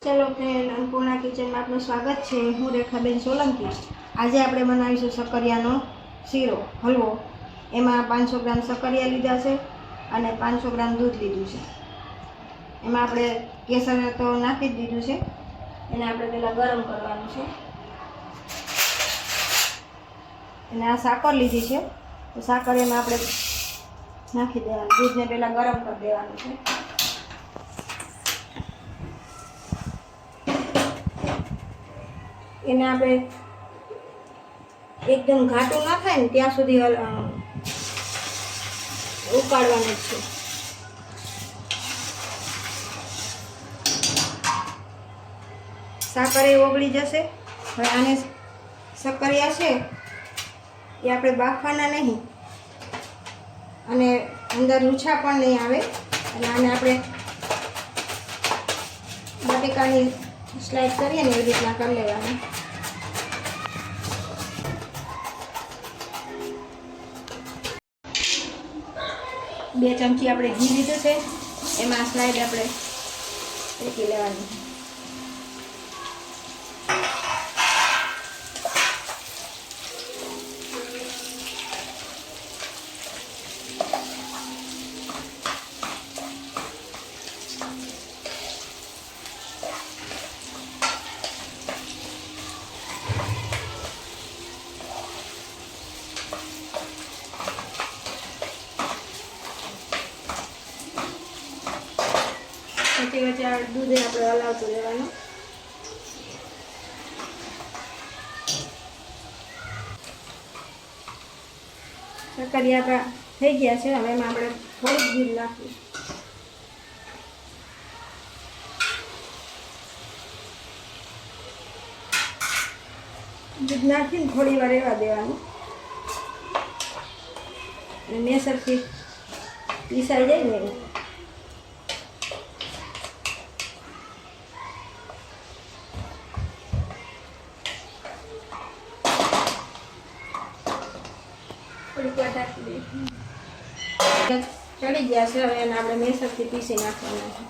चलो friend, Annapurna kitchen में आपનું સ્વાગત છે। હું રેખાબેન સોલંકી। આજે આપણે બનાવીશું સક્કરિયાનો શીરો હલવો। એમાં 500 ગ્રામ સક્કરિયા લીધા છે અને 500 ગ્રામ દૂધ લીધું છે। એમાં આપણે કેસર તો નાખી જ દીધું છે, એને આપણે પહેલાં ગરમ કરવાનું છે। અને આ સાકર લીધી છે, તો સાકર એમાં આપણે નાખી દેવાનું। દૂધને પહેલાં ગરમ કરી દેવાનું છે। એને આપણે એકદમ ઘાટું ના થાય ને ત્યાં સુધી ઉકાળવાનું છે। સાકર એ ઓગળી જશે। હવે આને સક્કરિયા છે એ આપણે બાફવાના નહીં અને અંદર રૂછા પણ નહીં આવે। અને આને આપણે બટેકાની સ્લાઇસ કરીએ ને એવી રીતના કરી લેવાની। બે ચમચી આપણે ઘી લીધું છે, એમાં સ્લાઇડ આપણે શેકી લેવાની। વચ્ચે વચ્ચે દૂધે આપણે હલાવતું રહેવાનું। સક્કરિયા આપણા થઈ ગયા છે। હવે એમાં આપણે થોડુંક દૂધ નાખીશું। દૂધ નાખીને થોડી વાર રહેવા દેવાનું અને મેસરથી પીસાઈ જાય ને એવું। ચડી ગયા છે, હવે એને આપણે મેસરથી પીસી નાખવાના છે।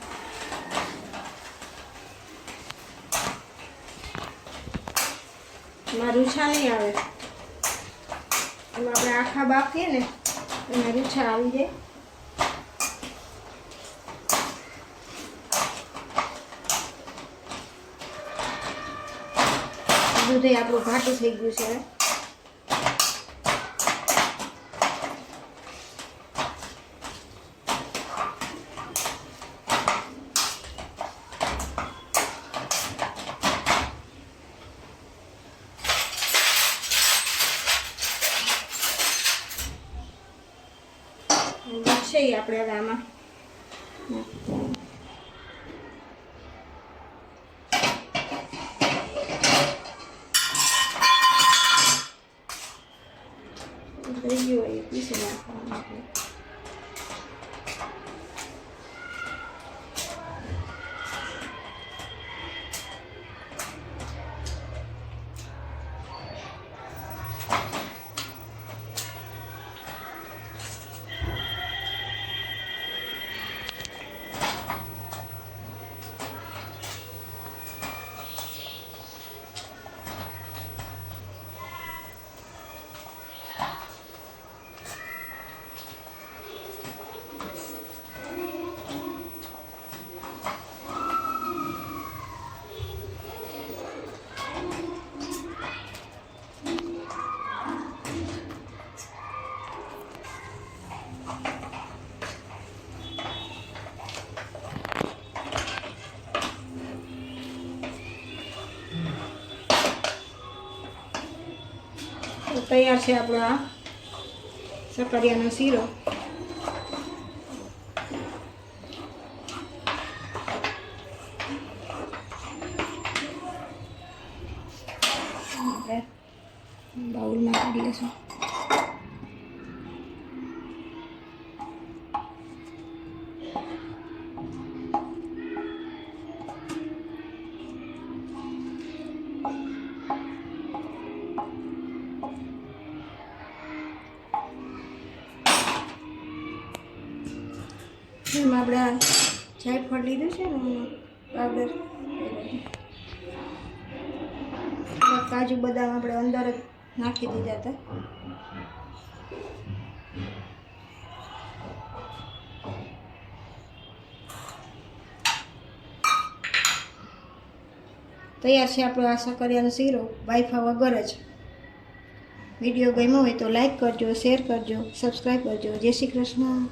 એમાં રૂછા નહીં આવે, એમાં આપણે આખા બાફીએ ને એમાં રૂછા આવી જાય। દૂધે આપણું ઘાટું થઈ ગયું છે। છે આપણે હવે આમાં થઈ ગયું હોય પીસી નાખવાનું। તૈયાર છે આપણો આ સક્કરિયાનો શીરો। બાઉલમાં કાઢી લઈશું। એમાં આપણે જાયફળ લીધું છે ને પાવડર કાજુ બદામ આપણે અંદર જ નાખી દીધા હતા. તૈયાર છે આપણો આ સકરિયાનો શીરો વાઈફા વગર જ. વિડીયો ગમ્યો હોય તો લાઈક કરજો, શેર કરજો, સબસ્ક્રાઈબ કરજો. જય શ્રી કૃષ્ણ.